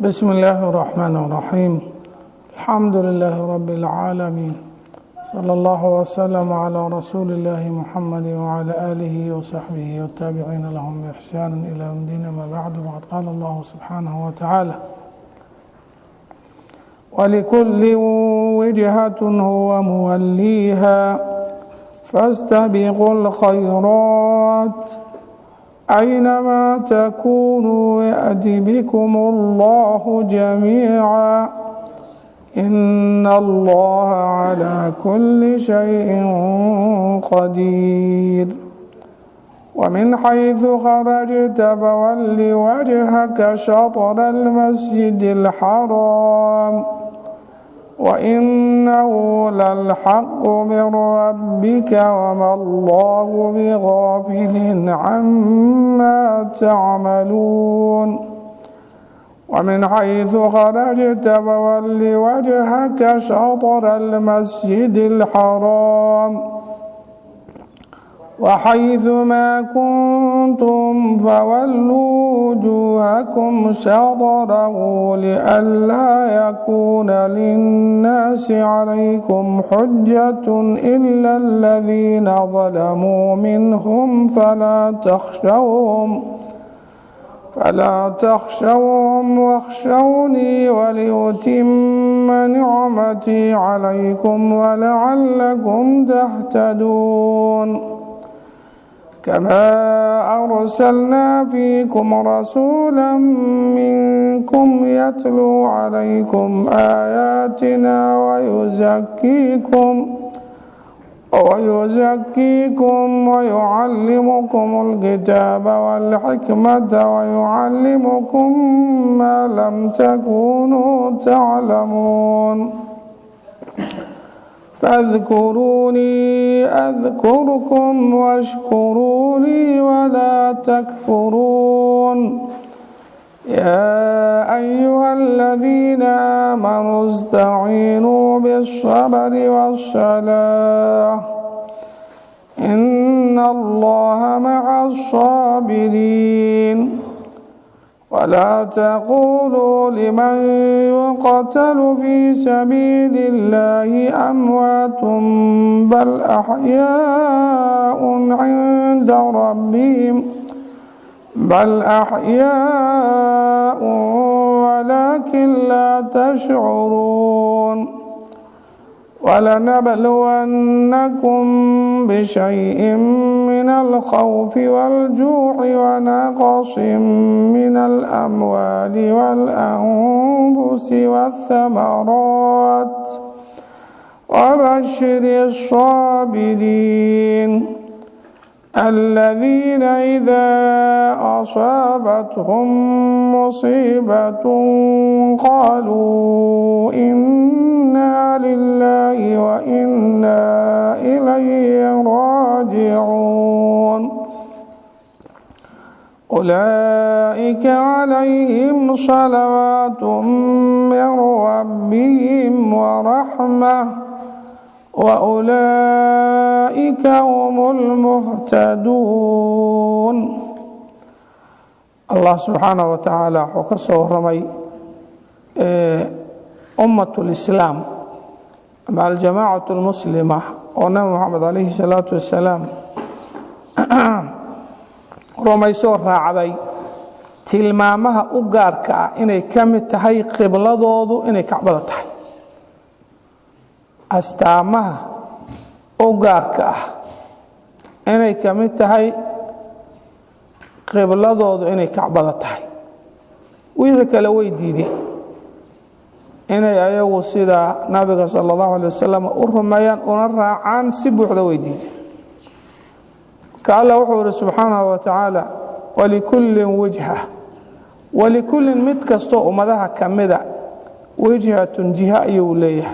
بسم الله الرحمن الرحيم. الحمد لله رب العالمين، صلى الله وسلم على رسول الله محمد وعلى آله وصحبه والتابعين لهم بإحسان إلى يوم الدين. ما بعد، وقد قال الله سبحانه وتعالى: ولكل وجهة هو موليها فاستبقوا الخيرات أينما تكونوا يأت بكم الله جميعا إن الله على كل شيء قدير. ومن حيث خرجت فول وجهك شطر المسجد الحرام وإنه للحق من ربك وما الله بغافل عما تعملون. ومن حيث خرجت فول وجهك شطر المسجد الحرام وحيث ما كنتم فولوا وجوهكم شطره لئلا يكون للناس عليكم حجة إلا الذين ظلموا منهم فلا تخشوهم واخشوني ولأتم نعمتي عليكم ولعلكم تهتدون. كما أرسلنا فيكم رسولا منكم يتلو عليكم آياتنا ويزكيكم ويعلمكم الكتاب والحكمة ويعلمكم ما لم تكونوا تعلمون. فاذكروني أذكركم واشكروا لي ولا تكفرون. يا أيها الذين آمنوا استعينوا بالصبر والصلاة إن الله مع الصابرين. ولا تقولوا لمن يقتل في سبيل الله أموات بل أحياء عند ربهم ولكن لا تشعرون. ولنبلونكم بشيء من الخوف والجوع ونقص من الأموال والأنفس والثمرات وبشر الصابرين الذين إذا أصابتهم مصيبة قالوا إنا لله وإنا إليه راجعون. أولئك عليهم صلوات من ربهم ورحمة وأولئك هم المهتدون. الله سبحانه وتعالى وكسو رمي أمة الإسلام مع الجماعة المسلمة ونبي محمد عليه الصلاة والسلام rumaysoo raacday tilmaamaha u gaarka ah inay ka mid tahay qibladoodu inay kacbada tahay, astaamaha u gaarka ah inay ka mid tahay qibladoodu inay kacbada tahay. wixii kale way diideen inay ayagu sida nabiga sallallahu alayhi wasallam u rumeeyaan una raacaan si buuxda way diideen. كالله وحوره سبحانه وتعالى ولكل وجهة ولكل متكستو أمدها كمدة وجهة جهة يوليه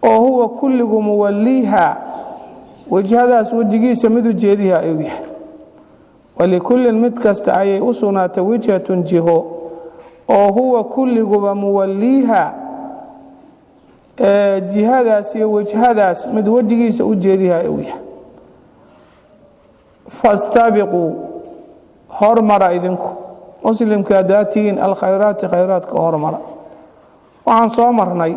وهو كل موليها وجهة سوجي سمدو جيدها أيوه. ولكل متكست أي أسنة وجهة جهة وهو كل موليها جهة وجهة مدوجي سوجيها أيوه. فاستبقوا hormara idinku muslimka daatiin alkhayraati khayraadka hormara waxaan soo marnay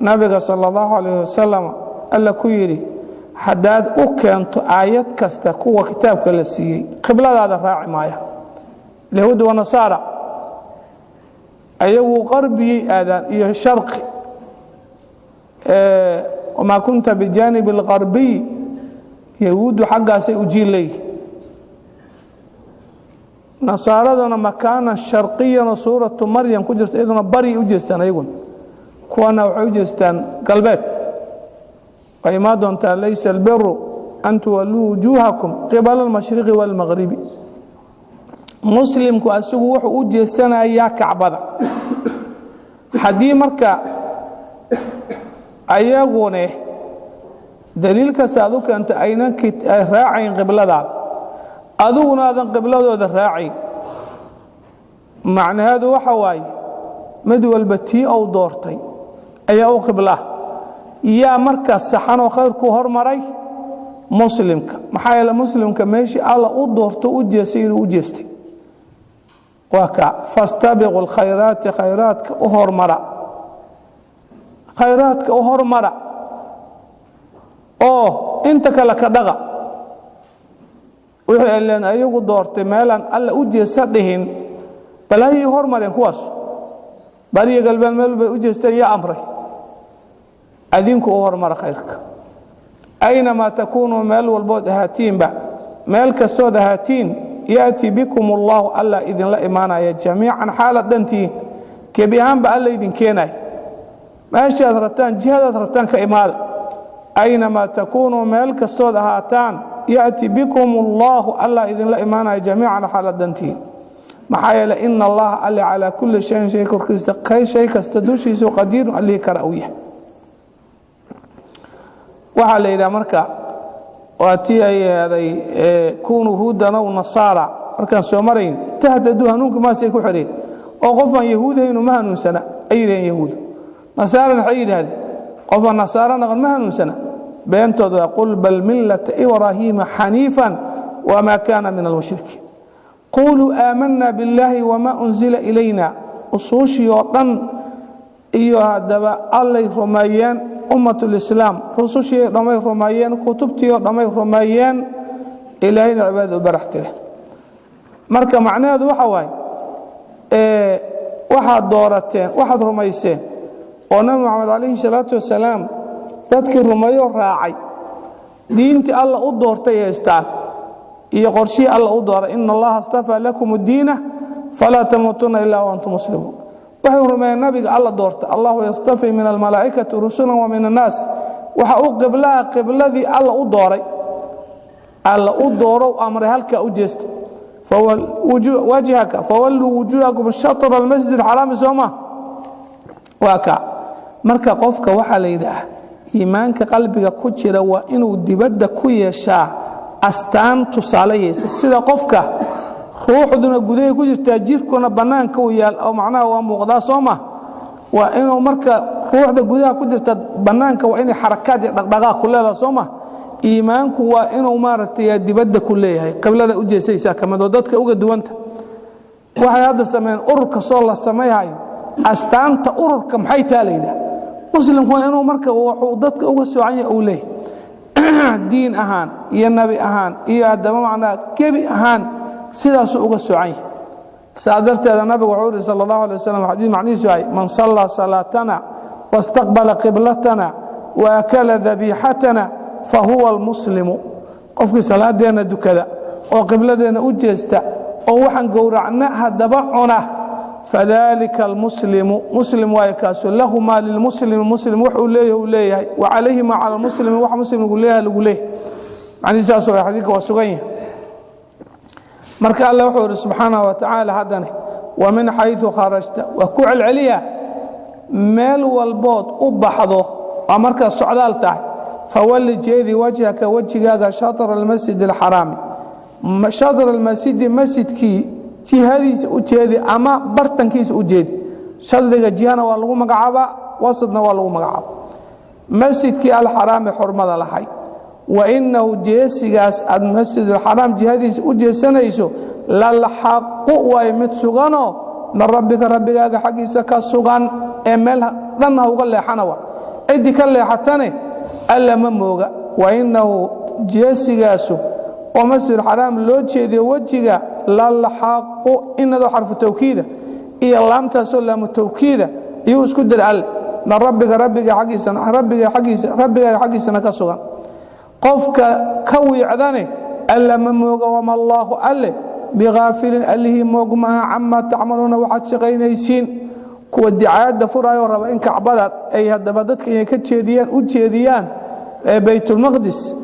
nabiga sallallahu alayhi wasallam alla ku yiri hadaad u keento aayad kasta kuwa kitaabka la siiyay qibladaada raaci maaya yahuud wa nasaara ayagu qarbi aadan iyo sharqi وما كنت بجانب الغربي يهود حقاسي أجيلي نصاردنا مكانا شرقيا سورة مريم كجرت إذن بري أجستان أيضا كوانا وحجستان قلبات وإمادهم ليس البر أن تولوا وجوهكم قبل المشرق والمغرب مسلم كأسوه أجستان أياك عبدا حدي مركا ayaguna daliil kasta adu keento aynan raacin qibladaada aduguna aadan qibladooda raacin macnaheedu waxa waaye mid walba tii uu doortay ayaa u qibla yaa markaas saxan oo khayrku hormaray muslimka maxaa yeelay muslimka meeshii alla u doorto u jeesay inuu u jeestay waka fastabiqul khayraati khayraadka u hormara khayraadka u hormara oo inta kale ka dhaqa wixii Ilaahay ayagu doortay meelan alla u jeesa dhihin balay hormareen kuwaas bariga galbeed meel bay u jeesteen ya amray adinku u hormara khayrka ayna ma takunu meel walbood ahatiinba meel kastoo ahaatiin yaati bikum Allah alla idin la imaanaya jamiican xaaladantii kebiyaanba alla idin keenay ماشي ربطان جهاد ربطان كإمال أينما تكونوا ملك استود هاتان يأتي بكم الله الله إذن لا إيمان جميعا على حال الدنتين محايا إن الله ألي على كل شيء شيء كي شيء كستدوشي سو قدير ألي كرأويه وحال إلى مركا واتي هذا كونوا هودا ونصارى مركا سومرين تهددوها نونك ما سيكون حرين وقفا يهودين وما ننسنا أيضا يهود نصارى حيد هذه قف النصارى نقول ما هنسنا بينتو يقول بل ملة إبراهيم حنيفا وما كان من المشركين قولوا آمنا بالله وما أنزل إلينا أصوشي وطن إيها الدباء الله رميان أمة الإسلام رسوشي رمي رميان كتبتي رمي رميان إلهين عباد برحت له مركا معناه ذو حواي واحد دورتين واحد رميسين ونبي محمد عليه الصلاة والسلام تذكر ما يراعي دينتي الله أدورتي يستعد يقرشي الله أدور إن الله اصطفى لكم الدين فلا تموتون إلا وأنتم مسلمون وحور ما النبي الله دورت الله يصطفي من الملائكة رسلا ومن الناس وحقوق قبلة ذي الله أدوري الله أدور وأمر هلك أجست وجهك فولوا وجوهكم الشطر المسجد الحرام سوما وكا marka qofka waxa la yiraahdaa iimaanka qalbiga ku jira waa inuu dibadda ku yeeshaa astaan tusaalayaysa sida qofka ruuxduna gudaha ku jirta jirkuna banaanka u yaal oo macnaha waa muuqdaa sooma waa inuu marka ruuxda gudaha ku jirta banaanka waa inay xarakaad iyo dhaqdhaqaaq ku leedahay sooma iimaanku waa inuu maaragtay dibadda ku leeyahay qiblada u jeesaysa kamado dadka uga duwanta waxay hadda sameeyeen ururka soo la sameeyahay astaanta ururka maxay taalayda muslimku waa inuu marka wuxuu dadka uga soocan yahay uu leeyahay diin ahaan iyo nabi ahaan iyo adama macnaa kebi ahaan sidaas uga soocan yahay saadarteeda nabigu wuxuu sallallahu alayhi wasallam xadiis macnihiisu ay man salla salatana wastaqbala qiblatana wa akala dhabihatana fa huwa almuslimu qofkii salaadeena dukada oo qibladeena u jeesta oo waxaan gowracna hadaba cuna فذلك المسلم مسلم ويكاس له ما للمسلم مسلم وحو ليه وعليه ما على المسلم وحو مسلم يقول ليه يعني ساسو حديث وسغين marka Allah wuxuu subhanahu wa ta'ala hadana wa min haythu kharajta wa ku'al 'aliya meel walbood u baxdo marka socdaal tahay fawalli jeedi wajhaka wajigaaga shatr al-masjid al-haram shatr al-masjid masjidki jihadiisa u jeedi ama bartankiisa u jeedi shadriga jihana waa lagu magacaabaa wasadna waa lagu magacaabaa masjidkii al-haram xurmada lahay wa innahu jeesigaas ad masjid al-haram jihadiisa u jeesanayso للحق ويمت سغانو من ربك حقيسا كسغان ميل دنا uga leexanawa cidi ka leexatane alla ma mooga وإنه جيسيغاسو ومسجد الحرام لو جيدي وجهه للحق إن ذو حرف التوكيد إيه لام تسول لام التوكيد يوسكو در ال من ربك حقيسا كسغان قفك كوي عداني ألا من موغا وما الله ألا بغافل أله موغمها عما تعملون وحد شغينيسين كو الدعايات دفور أيها الرب إنك عبادات أي هدبادتك إنك كتشيديان بيت المقدس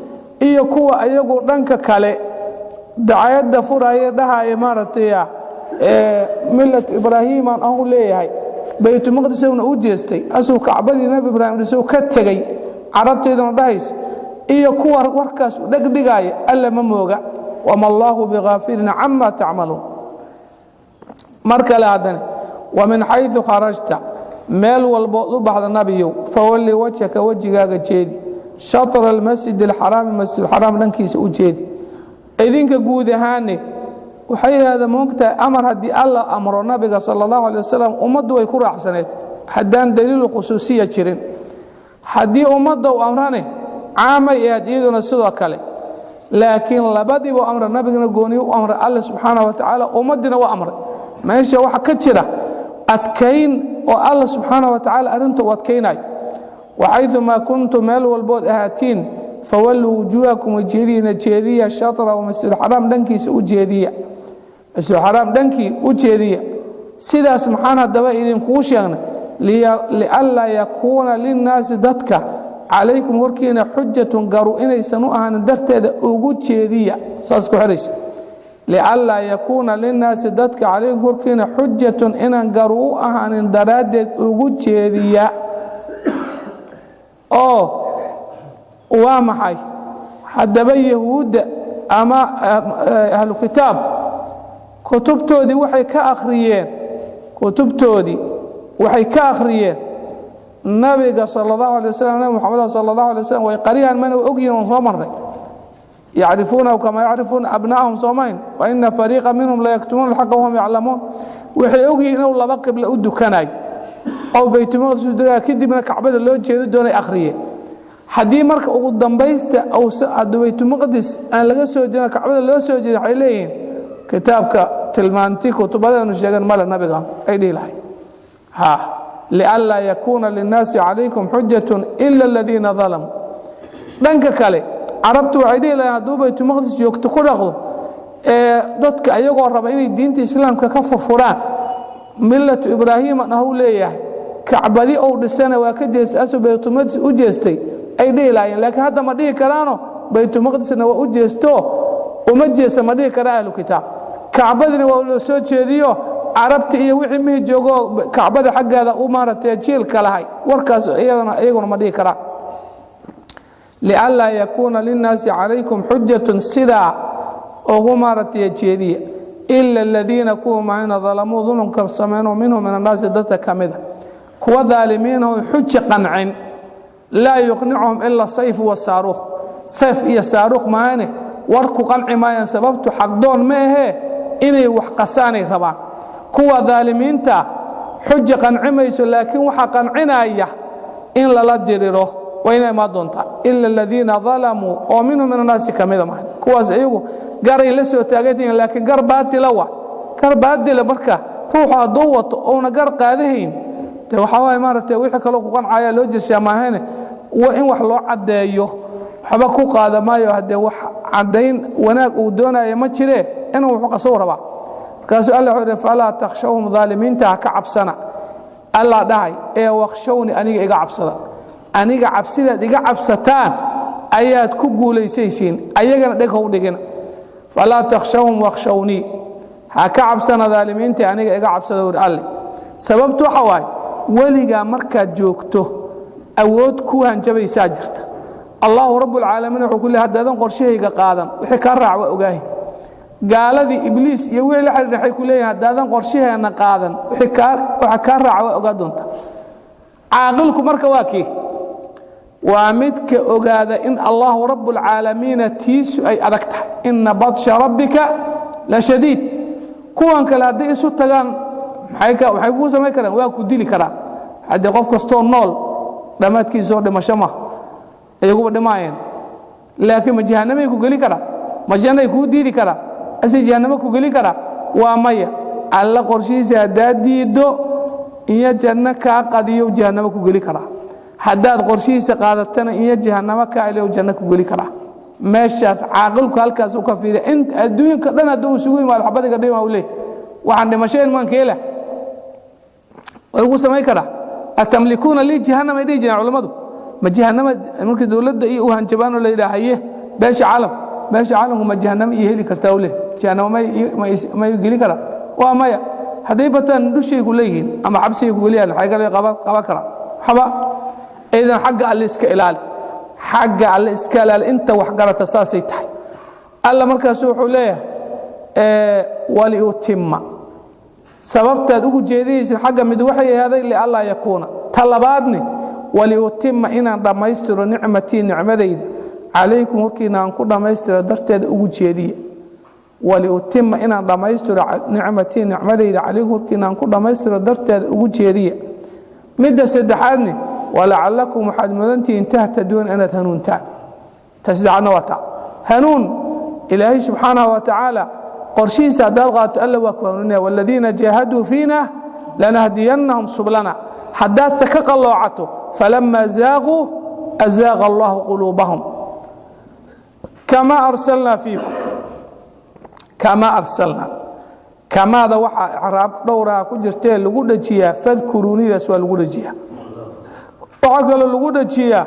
إيه كو أيقو رنك كالي دعايات دفور أيها دها إمارة ملة إبراهيم أنه ليه بيت المقدس هنا أجيستي أسو كعبادي نبي إبراهيم رسو كتغي عربتي دون دايس إيه كوار وركاس دقدقاي ألا مموغا وما الله بغافل عما تعملون مركل هذا ومن حيث خرجت مال والبعض بعد النبي فولي وجهك وجهك جيدي شطر المسجد الحرام المسجد الحرام لنكيس وجيدي إذنك قود هاني وحي هذا ممكن أمر هدي الله أمر النبي صلى الله عليه وسلم أمده ويكون أحسنت حدان دليل خصوصية شرين حدي أمده وأمرانه عامي يديدنا سوى كله لكن لبدي وأمر النبي نقولي وأمر الله سبحانه وتعالى أمدنا وأمر ما يشاء واحد كتيرة أتكين والله سبحانه وتعالى أرنت وأتكيناي وحيث ما كنتم مال والبود أهاتين فولوا وجوهكم وجهدين جهدية شاطرة ومسجد الحرام دنكي سوجهدية مسجد الحرام دنكي وجهدية سيدا سبحانه الدوائر كوشيان لألا يكون للناس دتك عليكم وركينا حجة قاروا إني سنوءها ندرت هذا وجود شيدية ساسكو حريش لألا يكون للناس دتك عليكم وركينا حجة إن قاروها ندرت وجود شيدية وامحي حد بي يهود أما أهل الكتاب كتبتودي وحي كأخريين النبي صلى الله عليه وسلم نبي محمد صلى الله عليه وسلم ويقريها من أقيهم صمر يعرفونه كما يعرفون أبنائهم صومين وإن فريقا منهم لا يكتمون الحق وهم يعلمون وحي أقيهم الله بقي بالأد كناي أو بيت مقدس كدي من كعبة اللي جيد دون آخرية حدي مرك قدام بيست أو بيت مقدس أنا لقى سوجنا كعبة اللي سوجنا عليهم كتابك تلمانتي كتب هذا نشجع مال النبي قام أيدي له لألا يكون للناس عليكم حجة إلا الذين ظلموا دنك كالي عربت عيدي لا دوبة مقدس يوقت كله ضدك أيقوا الربعين دين الإسلام ككفر فران ملة إبراهيم أنه ليه كعبدي أو السنة وكده يسأسوا بيت مقدس أجستي أيدي لا لكن هذا ما ديه كرانه بيت مقدس أنه أجستوه ومجلس ما ديه كراه الكتاب كعبدي ولا سوتش ديو عربت إيه وحي مه جوجو كعبة حق هذا أمارة جيل كلاهاي وركاس إيقون ما ديه كراه لألا يكون للناس عليكم حجة سدا وأمارة جيدية إلا الذين كوا معنا ظلموا ظلم كسمانوا منهم من الناس دتا كمذا كوا ظالمين حجة قنعين لا يقنعهم إلا السيف والصاروخ سيف إيه صاروخ معاني وركو قنع ما ينسببت حقدون ما هي إني وحقساني طبعا كوا ظالمين تا حجة قنع ميسو لكن وحا قنعنا إياه إن لا ديريروه وإنما ما دونتا إلا الذين ظلموا ومنهم من الناس كمذا معاني كوا زيقوا قري لسو تاقيتين لكن قربات لوا قربات لبركة روحا دوت أونا قرق هذهين وحواي مارته وحي كلو قنعايا لو جيسيا ماهينه وإن wax loo cadeeyo waxba ku qaada maayo hadee wax cadeyn wanaag uu doonayo ma jire inuu wax ka soo raba kaas Allah wuxuu fala takhshawhum zaliminta ka cabsana Allah dhahay ee waqshawni aniga iga cabsada aniga cabsida iga cabsataan ayaad ku guuleysaysiin ayagana dhig u dhigina fala takhshawhum waqshawni ha ka cabsana zaliminta aniga iga cabsada war Allah sababtu waxa waay waliga marka joogto awood ku hanjabaysaa jirta Allah rabbul alamin wuxuu kulli hadaadan qorshahayga qaadan wixii ka raacwa ogaahay gaaladii ibliis iyo wixii la xiriiray ku leeyahay hadaadan qorshaheena qaadan wixii ka raacwa ogaa doonta caaqilku marka waa kii waa midka ogaada in Allah rabbul alamin tiisu ay adagtahay in badsha rabbika la shadiid kuwan kale haddii isu tagaan waxay ku samayn karaan waa ku dili karaan haddii qof kastoo nool dhammaadkiisoo dhimasho ma iyaguba dhimaayeen laakiin ma jahannamay ku geli karaa ma jannay kuu diidi karaa ase jahannamo ku geli karaa waa maya alla qorshihiisa haddaad diiddo iyo janno kaa qadiyo jahannamo ku geli karaa haddaad qorshihiisa qaadatana iyo jahannamo kaa ilayo janno ku geli karaa meeshaas caaqilku halkaas u ka fiiriya inta adduunka dhan hadduu isugu yimaado xabadiga dhima u leeyahay waxaan dhimasheen maan keela way ugu samayn karaa atamlikuuna lii jahannama ay dhihi jireen culimmadu ma jahannama markii dowladda iyo u hanjabaanoo la yidhaahaye beesha caalamku ma jahannamo iyo heli kartaa u leh jahannamo may geli karaa waa maya hadday bataan dushay ku leeyihiin ama cabsigay ku geliyaan waxay kale qaban karaa waxba idan xagga alle iska ilaali xagga alle iska ilaali inta wax garata saasay tahay alla markaas wuxuu leeyahay waliutimma sababtaad ugu jeedinaysid xagga mid waxay ahaaday liallaa yakuuna talabaadni waliutimma inaan dhammaystiro nicmatii nicmadayda calaykum horkiina aan ku dhammaystiro darteeda ugu jeediya waliutimma inaan dhammaystiro nicmatii nicmadayda calaykum horkiina aan ku dhammaystiro darteeda ugu jeediya midda saddexaadni walacallakum waxaad mudantihiin tahtaduun inaad hanuuntaan ta saddexaadna waa taa hanuun ilaahay subxaanahu wa tacaala qorshihiisa haddaad qaato alla waa ku hanuuninaya waaladiina jaahaduu fiina lanahdiyannahum sublana haddaad se ka qalloocato falama zaaquu azaaqa allahu quluubahum kamaa arsalnaa fiikum kamaa arsalnaa kamaada waxaa icraab dhowraa ku jirtee lagu dhajiyaa fadkuruunidaas waa lagu dhajiyaa waxaa kaloo lagu dhajiyaa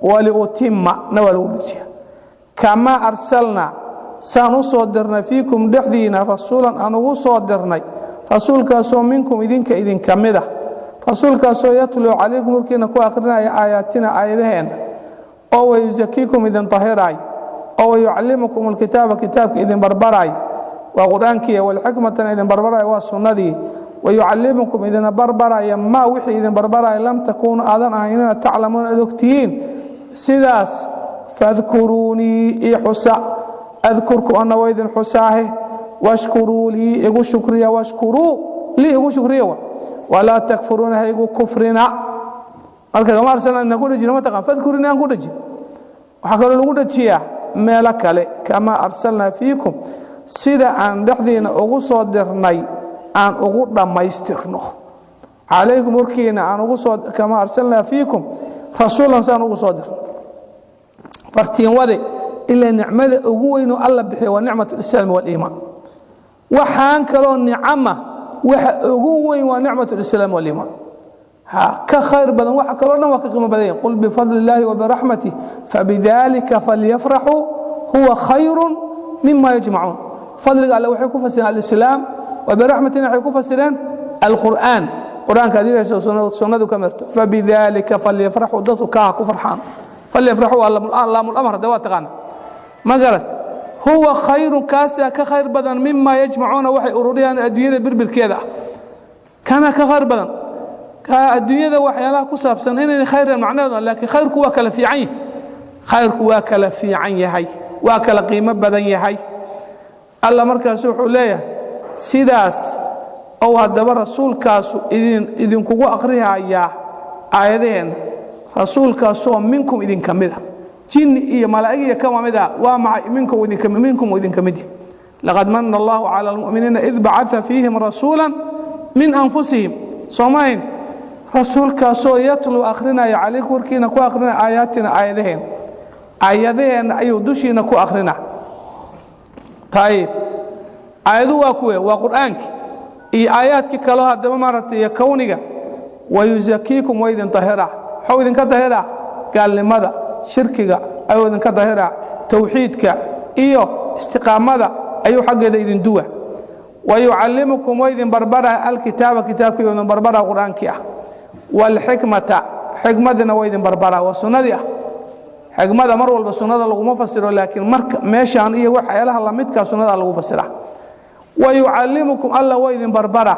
waliutimma na waa lagu dhajiyaa kamaa arsalnaa saan u soo dirnay fiikum dhexdiina rasuulan aan ugu soo dirnay rasuulkaasoo minkum idinka idinka mid ah rasuulkaasoo yatluu calaykum horkiina ku akhrinaya aayaatina aayadaheenna oo wayusakiikum idin tahiraay oo wayucallimukum alkitaaba kitaabka idin barbaraay waa qur-aankiiya walxikmatana idin barbaraaya waa sunnadii wayucallimukum idina barbaraya maa wixii idin barbaraya lam takuunu aadan ahaynina taclamuuna ad ogtihiin sidaas fadkuruunii ii xusa adkurku ana waa idin xusaahe washkuruu lii igu shukriya washkuruu lii igu shukriya walaa takfuruuna ha igu kufrina marka kama arsalna inaan ku dhajino ma taqaan fadkurini aan ku dhajin waxaa kaloo lagu dhajiyaa meelo kale kamaa arsalnaa fiikum sida aan dhexdiina ugu soo dirnay aan ugu dhammaystirno calaykum horkiina aan ugu soo kamaa arsalnaa fiikum rasuulan saan ugu soo dirno fartiin wade ilaa nicmada ugu weyn oo alla bixiyo waa nicmatu lislaam waliimaan waxaan kaloo nicama waxa ugu weyn waa nicmatu lislaam waliimaan ka khayr badan waxa kaloo dhan waa ka qiimo badan qul bifadli illaahi wabiraxmatih fabidalika falyafraxuu huwa khayrun mima yajmacuun fadliga alle waxay ku fasireen alislaam wabiraxmatina waxay ku fasireen alqur'aan qur-aanka haddii la sunnadu ka mirto fabidalika falyafraxuu dadku kaa ku farxaan falyafraxuu laamul amr hadda waa taqaana ma garad huwa khayrun kaasaa ka khayr badan mima yajmacuuna waxay ururiyaan adduunyada birbirkeeda ah kana ka khayr badan adduunyada waxyaalaha ku saabsan inay khayran macnaheedu laakiin khayrku waa kala fiican yahay khayrku waa kala fiican yahay waa kala qiimo badan yahay alla markaas wuxuu leeyahay sidaas oo haddaba rasuulkaasu idinkugu akhrihayaa aayadaheenna rasuulkaasoo minkum idinka mid ah jinni iyo malaa'ig iyo kama mid ah waa maxay minkum idinka mid laqad manna allahu cala almu'miniina id bacatha fiihim rasuulan min anfusihim soomayn rasuulkaasoo yatluu akhrinaya calaykum warkiina ku akhrinaya aayaatina aayadaheenna ayuu dushiina ku akhrina tayib aayadu waa kuwe waa qur'aankii iyo aayaadkii kaloo haddaba maaragtay iyo kowniga wayusakiikum waa idin tahiraa waxuu idinka tahiraa gaalnimada shirkiga ayuu idinka tahiraa tawxiidka iyo istiqaamada ayuu xaggeeda idin duwa wayucallimukum waa idin barbaraa alkitaaba kitaabkii idin barbaraa qur'aankii ah walxikmata xikmadina waa idin barbaraa waa sunnadii ah xikmada mar walba sunnada laguma fasiro laakiin marka meeshaan iyo waxyaalaha lamidkaa sunnada lagu fasira wayucallimukum alla waa idin barbaraa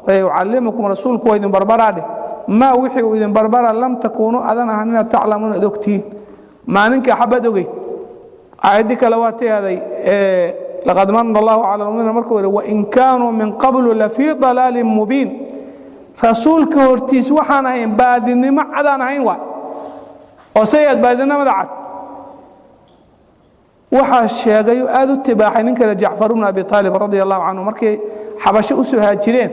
wayucallimukum rasuulku waa idin barbaraadhe maa wixii uu idin barbaraa lam takuunuu adan ahan inaad taclamuun ad ogtihiin maalinka xabad ogey aayaddii kale waa tayaaday laqad manna Allahu 'ala al-mu'minina markuu yiri wa in kaanu min qablu la fi dalalin mubin rasuulka hortiis waxaan ahayn baadinimo cadaan ahayn waa oo sayid baadinimada cad waxa sheegay aad u tibaaxay ninka Jaafar ibn Abi Talib radiyallahu anhu markii xabasho u soo haajireen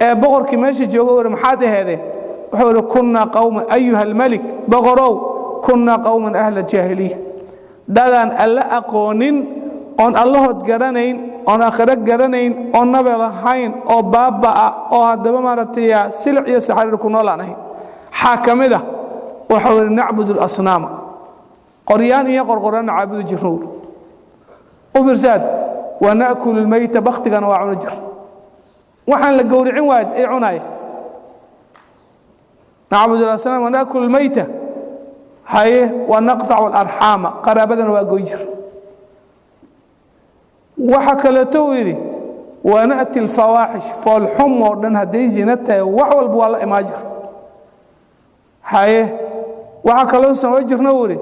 ee boqorkii meesha joogo war maxaad ahaydeen wuxuu yiri kunna qawman ayuha al-malik boqorow kunna qawman ahla jahiliya dadan alla aqoonin on allahood garanayn on aakhira garanayn on nabi lahayn oo baaba oo hadaba maartay silc iyo saxarir ku noolaanahay xakamida waxa uu nacbudu al-asnaam qoryaan iyo qorqoran caabudu jirnuur oo firsad wa naakulu al-mayta bakhtigan wa cunujir waxaan la gowricin waad ay cunay nacbudu al-asnaam wa naakulu al-mayta haye wa naqta'u al-arham qarabadan wa goyjir waxa kale tawiri wa na'ti al-fawahish falhum wadan haday zinata wax walba wala imaajir haye waxa kale soo jirna wari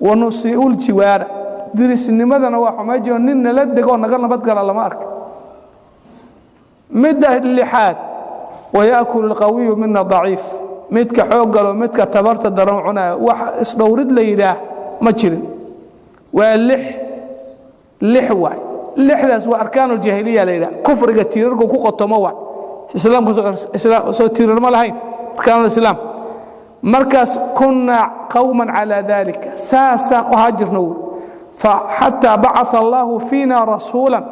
wa nusiul jiwara dirisnimadana waa xumaajo nin la dego naga nabad gala lama ark midda lixaad wa yaakulu al-qawiy minna da'if midka xoog galo midka tabarta daran cunaa wax isdowrid la yiraah ma jirin waa lix waay lixdaas waa arkaanul jahiliya la yiraah kufriga tiirarku ku qotomo waa islaamku soo tiirar ma lahayn arkaanul islaam markaas kunna qawman ala dhalika saasa qahajirna fa hatta ba'atha Allahu fina rasulan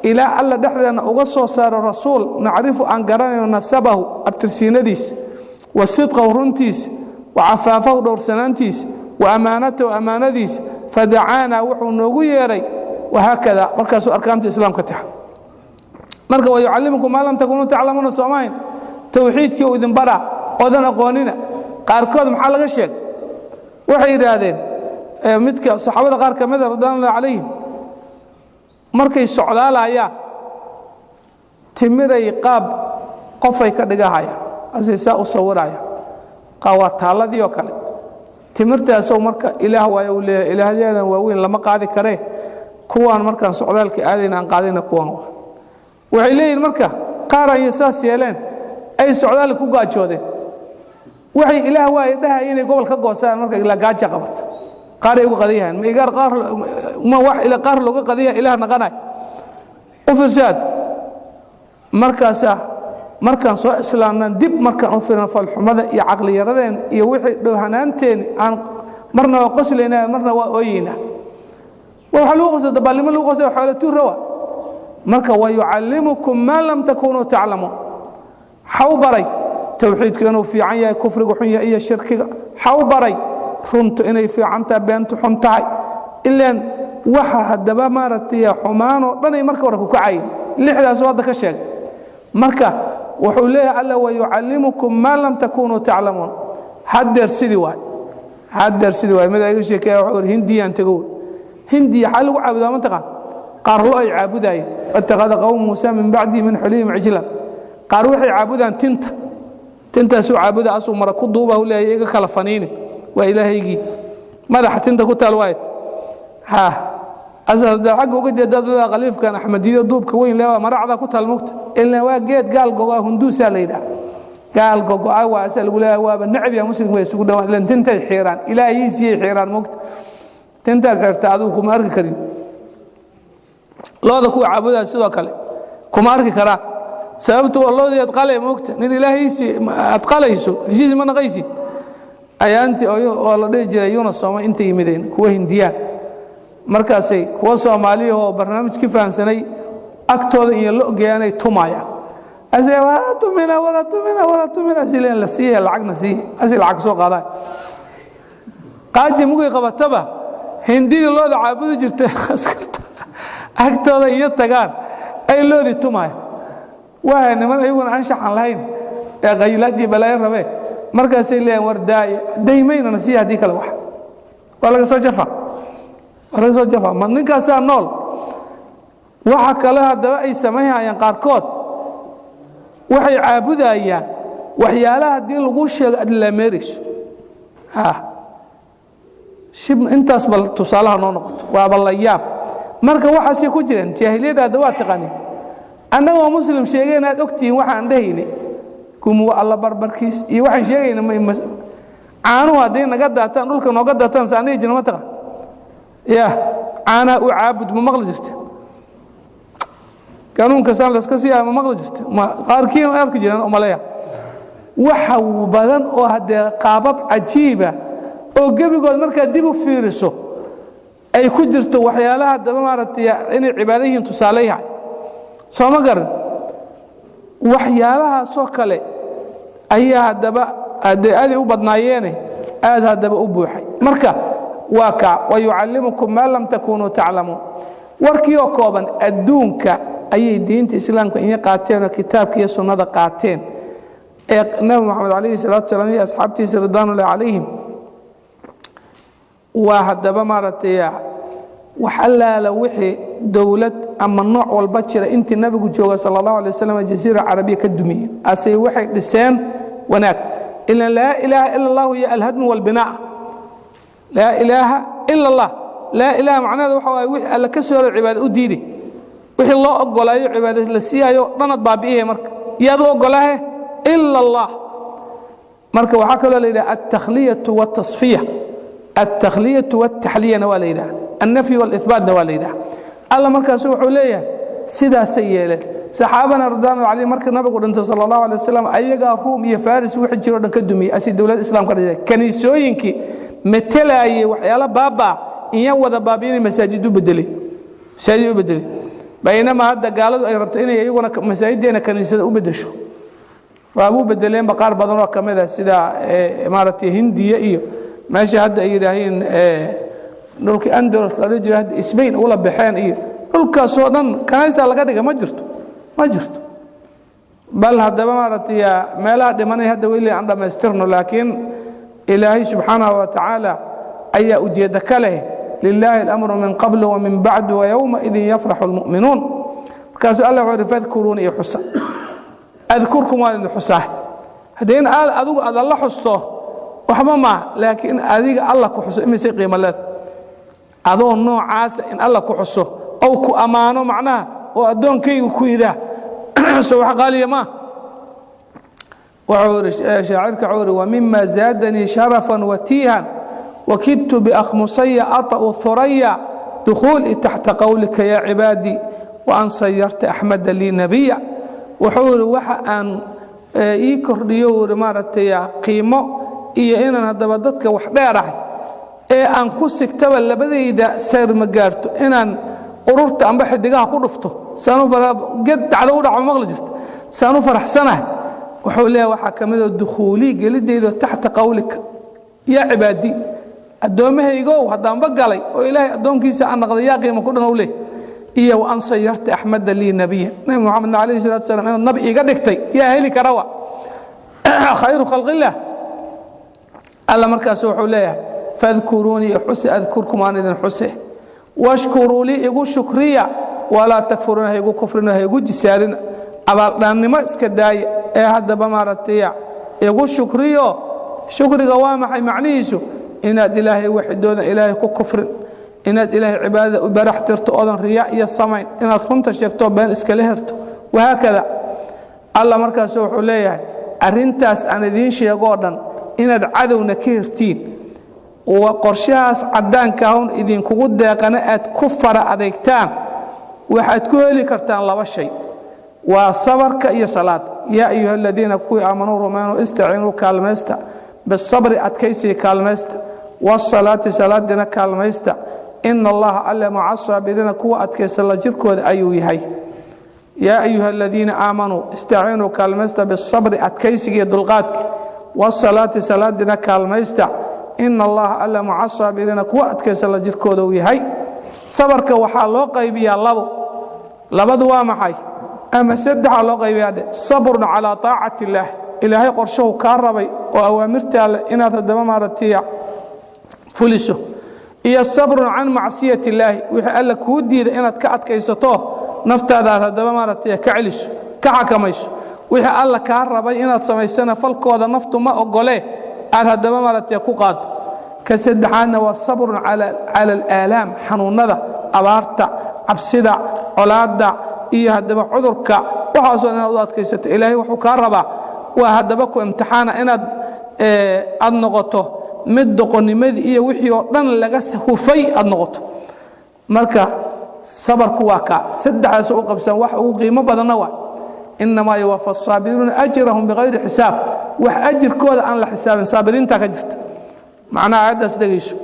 ila alla dhaxdana uga soo saaro rasuul naarifu an garanayo nasabahu abtirsinadiis وصدقه ورنتيس وعفافه ودورسنانتيس وأمانته وأمانتيس فدعانا وحو نوغو يري وهكذا مركز أركان الإسلام كتح مركز ويعلمكم ما لم تكونوا تعلمون الصومين توحيدك وإذن برع وذن أقواننا قاركود محلق الشيء وحيد هذين متك صحابة قارك مدى رضوان الله عليهم مركز السعودال آيات تمري قاب قفي كدقاها أساسا أصورها قوات الله دي وكله تمرت أسوء مركا إله ويولي إله جادا ووين لما قاعد كريه كوان مركا سعودالك آذين أن قاعدين كوان وعليه المركا قارا يساس يلين أي سعودالك وقاعد شودين وحي إله وايدها يني قبل كقوسان مركا إلا قاعد قبط قارا يقول قضيها ما يقار قار ما واحد إلى قار لو قضيها إله نقناي وفساد مركا markaan soo islaamnaan dib markaan u fiirno falxumada iyo aqli yaradeen iyo wixii dhowhanaanteen aan marna waa qosleynaa marna waa ooyina waxa loo qosay dabalimo loo qosay xoolo tuurawa marka waa yuallimukum ma lam takunu ta'lamun xawbaray tawxiidku inuu fiican yahay kufrigu xun yahay iyo shirkiga xawbaray runtu inay fiicanta beentu xun tahay ilaan waxa hadaba maartay xumaano dhanay marka hore ku kacay lixdaas wada ka sheeg marka wuxuu leeyahay alla wa yuallimukum ma lam takunu ta'lamun haddar sidii waay mid ay sheekay wuxuu hindiyan tago hindiya xal ugu caabudaa ma taqaan qaar loo ay caabudaay attaqada qawm Musa min ba'di min hulim ajla qaar waxay caabudaan tinta soo caabuda asu mara ku duuba u leeyahay iga kala faniin waa ilaahaygi madax tinta ku talwayd ha أزهد حق وقد يدد غليف كان أحمدية دوب كوين لا مرعدا كتل مكت إلا واجد قال جوا هندوسا ليدا قال جوا واسأل ولا وبالنعب يا مسلم ويسوق ده لأن تنتهي حيران إلى يسي حيران مكت تنتهي حيرت عدوكم أرك كريم لا ذكوا عبدا سوى كله كم أرك كرا سببت والله يتقال مكت من إله يسي أتقال يسوع يجيز من غيسي أيانتي أو والله ده جريون الصوم أنت يمدين هو هندية markaasay kuwa Soomaaliya oo barnaamijkii fahansanay agtooda iyo loo geeyanay tumaya asay wala tumina sileen la siiyay lacagna si asay lacag soo qaaday qaaji mugay qabataba hindiga loo caabudo jirtay agtooda iyo tagaan ay loodi tumaya waa niman ayaguna anshaxan lahayn ee qayladii balay rabe markaasay leeyeen wardaay daymayna si hadii kale wax wala soo jafa رئيس الجفا من نكاسا نول وحكى لها دواء سماها ينقاركوت وحي عابدها إياه وحيالها دين الغوشة أدلا ميريش شب انت أصبل تصالها نونقط وابا الأيام marka waxaasay ku jireen jaahiliyada hadda waa taqaaniin annagoo muslim sheegay inaad ogtihiin waxaan dhahaynay kumu alla barbarkiis iyo waxaan sheegayna caanuhu hadday naga daataan dhulka nooga daataan saan dhihi jirna ma taqaan ya caanaha u caabud ma maqli jirta kanuunka saan layska siiyaa ma maqli jirta qaarkiina way arki jiraan umaleeya waxa badan oo haddee qaabab cajiiba oo gebigood markaad dib u fiiriso ay ku jirto waxyaalaha haddaba maaragtay inay cibaado yihiin tusaale yahay soo ma garan waxyaalahaasoo kale ayaa haddaba haddee aaday u badnaayeene aad haddaba u buuxay marka waa kaa wayucallimukum maa lam takunuu taclamuun warkii oo kooban adduunka ayay diinta islaamka inay qaateen oo kitaabka iyo sunnada qaateen ee nabi maxamed calayhi salaatu salaam iyo asxaabtiisa ridwaanullahi calayhim waa haddaba maaragtay wax allaala wixii dowlad ama nooc walba jira intii nabigu jooga sala allahu alay wasalam jasiira carabiya ka dumiyeen asay waxay dhiseen wanaag ila laa ilaaha ila allahu iyo alhadmu walbinaa laa ilaaha ila allah laa ilaha macnaheedu waxa waaye wixii alla ka soo horo cibaado u diiday wixii loo ogolaayo cibaado la siiyayo dhanad baabi'ihe marka yaad u ogolaahe ila allah marka waxaa kaloo la yidhaha altakhliyatu waltasfiya altakhliyatu waltaxliyana waa la yidhaha النفي والإثبات waa la yidhaha alla markaasu wuxuu leeyahay sidaasay yeeleen saxaabana radiyallahu calayhim markii nabigu dhintay sallallahu alayhi wasallam ayagaa ruum iyo faris wixii jiro dhan ka dumiyay asi dawladda islaamka dhigay kaniisooyinkii metelaayay waxyaalo baaba in wada baabiinay masaajid u bedelay baynama hadda gaaladu ay rabto inay iyaguna masaajideena kaniisada u bedesho waa u bedeleen baqaar badan oo kamid ah sida imaaratii hindiya iyo meesha hadda ay yiraahdeen dhulkii Andalus la jiro hadda Spain ula baxeen iyo dhulkaasoo dhan kaniisa laga dhiga ma jirto bal haddaba maaragtay meelaha dhimanay hadda weli aan dhamaystirno laakiin ilaahay subxaanahu wa tacaala ayaa ujeedda ka leh lilaahi alamru min qabl wa min bacd wa yawma idin yafraxu almu'minuun markaasuu alla wuxuu yidhi fadkuruuni iyo xusa adkurkum waa idin xusaa haddii in adigu aad alla xusto waxba ma laakiin adiga alla ku xuso imise qiimo leed adoo noocaas in alla ku xuso oo ku amaano macnaha oo adoonkaygu ku yiraah soo wax qaaliya ma wuxuu shaacirka wuxuu wa mimma zaadani sharafan wa tihan وكدت بأخمصي أطأ ثريا دخولي تحت قولك يا عبادي وأن صيرت أحمد لي نبيا وحور وحا أن يكر ديور مارتيا قيمة إيا إنا هدبادتك وحدارح أن كسك تبال لبدي إذا سير مقارتو إنا قررت أن بحد دقاها قرفته سانوفر قد على ودع مغلجت سانوفر حسنه وحوليها وحا كمدو الدخولي قلت إذا تحت قولك يا عبادي adoomahaygo hadaan bagalay oo ilaahay adoonkiisa aan naqdayaa qiimo ku dhano leey iyo aan sayyarta ahmad li nabiy nabi muhammad alayhi salatu wasallam inuu nabi iga dhigtay yaa heli karawa khayru khalqillah alla markaas wuxuu leeyahay fadhkuruni husa adhkurkum an idan husa washkuru li igu shukriya wala takfuruna igu kufrina igu jisaarin abaal dhaannimo iska daay ee hadaba maaratiya igu shukriyo shukriga waa maxay macnihiisu inaad ilaahay waxidooda ilaahay ku kufrin inaad ilaahay cibaadada u baraxtirto odan riyaa iyo samayn inaad runta sheegto been iska leherto wahaakada alla markaas wuxuu leeyahay arintaas aan idin sheego dhan inaad cadowna ka hirtiin oo qorshahaas cadaanka ah idin kugu deeqana aad ku fara adeegtaan waxaad ku heli kartaan laba shay waa sabarka iyo salaad yaa ayyuhalladina ku aamanu rumanu istaciinu kalmaysta بالصبر أتكيسي كالمست والصلاة صلاة كالمست إن الله ألا مع الصابرين كوا أتكيس الله جركو أيوه هاي يا أيها الذين آمنوا استعينوا كالمست بالصبر أتكيسي دلغاتك والصلاة صلاة كالمست إن الله ألا مع الصابرين كوا أتكيس الله جركو هاي صبرك وحالو قيبي الله لبدوا محي أما سدح الله قيبي صبر على طاعة الله إلهي قرشه كاربي وأوامرته إنها تدام مارتيا فلسه إيا الصبر عن معصية الله وحي لك ودي إذا إنها تكعد كيسطوه نفت هذا تدام مارتيا كعلش كعكميش وحي الله كاربي إنها تسميسنا فالكو هذا نفت ما أقوليه هذا تدام مارتيا كقاد كسدحان والصبر على الآلام حنون ذا أبارتا cabsida colaada iyo hadaba cudurka waxaasoo inaad u adkaysato ilaahay wuxuu ka rabaa waa hadaba ku imtixaana inaad aad noqoto mid doqonimadii iyo wixii oo dhan laga hufay aad noqoto marka sabarku waa ka saddexaas u qabsan wax ugu qiimo badan waa inma yuwaffa as-sabiruna ajrahum bighayri hisab wax ajirkooda aan la xisaabin saabiriinta ka jirta macna aadaas dhageyso